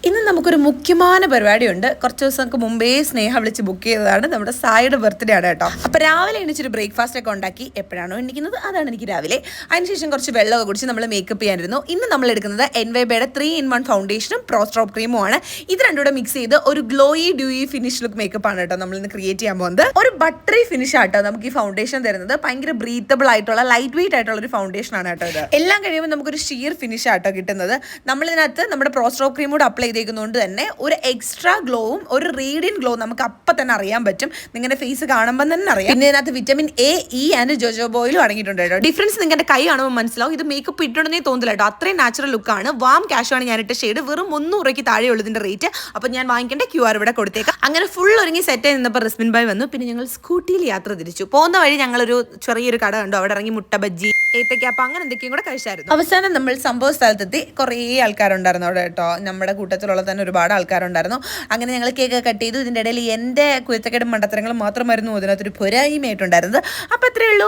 ഇന്ന് നമുക്കൊരു മുഖ്യമായ പരിപാടിയുണ്ട്. കുറച്ച് ദിവസങ്ങൾക്ക് മുമ്പേ സ്നേഹ വിളിച്ച് ബുക്ക് ചെയ്തതാണ്. നമ്മുടെ സായിയുടെ ബർത്ത്ഡേ ആണ് കേട്ടോ. അപ്പോൾ രാവിലെ എണീച്ചൊരു ബ്രേക്ക്ഫാസ്റ്റ് ഒക്കെ ഉണ്ടാക്കി എപ്പോഴാണോ എണീക്കുന്നത് അതാണ് എനിക്ക് രാവിലെ. അതിനുശേഷം കുറച്ച് വെള്ളമൊക്കെ കുടിച്ച് നമ്മൾ മേക്കപ്പ് ചെയ്യാനിരുന്നു. ഇന്ന് നമ്മൾ എടുക്കുന്നത് എൻവൈബയുടെ 3-in-1 ഫൗണ്ടേഷനും പ്രോസ്ട്രോപ്പ് ക്രീമും ആണ്. ഇത് രണ്ടുകൂടെ മിക്സ് ചെയ്ത് ഒരു glowy Dewey finish look makeup ആണ് കേട്ടോ നമ്മൾ ഇന്ന് ക്രിയേറ്റ് ചെയ്യാൻ പോകുന്നത്. ഒരു ബട്ടറി ഫിനിഷ് ആട്ടോ നമുക്ക് ഈ ഫൗണ്ടേഷൻ തരുന്നത്. ഭയങ്കര ബ്രീത്തബിൾ ആയിട്ടുള്ള ലൈറ്റ് വെയിറ്റ് ആയിട്ടുള്ള ഒരു ഫൗണ്ടേഷൻ ആണ് കേട്ടോ ഇത്. എല്ലാം കഴിയുമ്പോൾ നമുക്കൊരു ഷീർ ഫിനിഷ് ആട്ടോ കിട്ടുന്നത്. നമ്മളിതിനകത്ത് നമ്മുടെ പ്രോസ്ട്രോപ്പ് ക്രീം കൂടെ അപ്ലൈ ചെയ്തേക്കുന്നതുകൊണ്ട് തന്നെ ഒരു എക്സ്ട്രാ ഗ്ലോവും ഒരു റേഡിയന്റ് ഗ്ലോ നമുക്ക് അപ്പം തന്നെ അറിയാൻ പറ്റും. നിങ്ങളുടെ ഫേസ് കാണുമ്പോൾ തന്നെ അറിയാം. പിന്നെ ഇതിനകത്ത് വിറ്റമിൻ എ, ഇ ആൻഡ് ജോജോബോയിലും അടങ്ങിയിട്ടുണ്ട് കേട്ടോ. ഡിഫറൻസ് നിങ്ങളുടെ കൈ കാണുമ്പോൾ മനസ്സിലാവും. ഇത് മേക്കപ്പ് ഇട്ടുണ്ടെന്നേ തോന്നില്ല കേട്ടോ. അത്രയും നാച്ചുറൽ ലുക്കാണ്. വാം ക്യാഷ് ആണ് ഞാനിട്ട ഷെയ്ഡ്. വെറും 300 രൂപയ്ക്ക് താഴെയുള്ളതിന്റെ റേറ്റ്. അപ്പോൾ ഞാൻ വാങ്ങിക്കേണ്ട QR ഇവിടെ കൊടുത്തേക്കാം. അങ്ങനെ ഫുൾ ഒരുങ്ങി സെറ്റ് നിന്നപ്പോൾ റസ്മിൻ ബായ് വന്നു. പിന്നെ ഞങ്ങൾ സ്കൂട്ടിയിൽ യാത്ര തിരിച്ചു. പോകുന്ന വഴി ഞങ്ങളൊരു ചെറിയൊരു കട കണ്ടു. അവിടെ ഇറങ്ങി മുട്ട ബജ്ജി, ഏത്തയ്ക്കാപ്പം അങ്ങനെ എന്തൊക്കെയും കൂടെ കഴിച്ചായിരുന്നു. അവസാനം നമ്മൾ സംഭവ സ്ഥലത്തെത്തി. കുറേ ആൾക്കാരുണ്ടായിരുന്നു അവിടെ കേട്ടോ. നമ്മുടെ കൂട്ടത്തിലുള്ള തന്നെ ഒരുപാട് ആൾക്കാരുണ്ടായിരുന്നു. അങ്ങനെ ഞങ്ങൾ കേക്ക് കട്ട് ചെയ്തു. ഇതിൻ്റെ ഇടയിൽ എൻ്റെ കുരുത്തക്കേടും മണ്ടത്തരങ്ങളും മാത്രമായിരുന്നു അതിനകത്തൊരു പൊരായ്മയായിട്ടുണ്ടായിരുന്നത്. അപ്പോൾ അത്രയേ ഉള്ളൂ.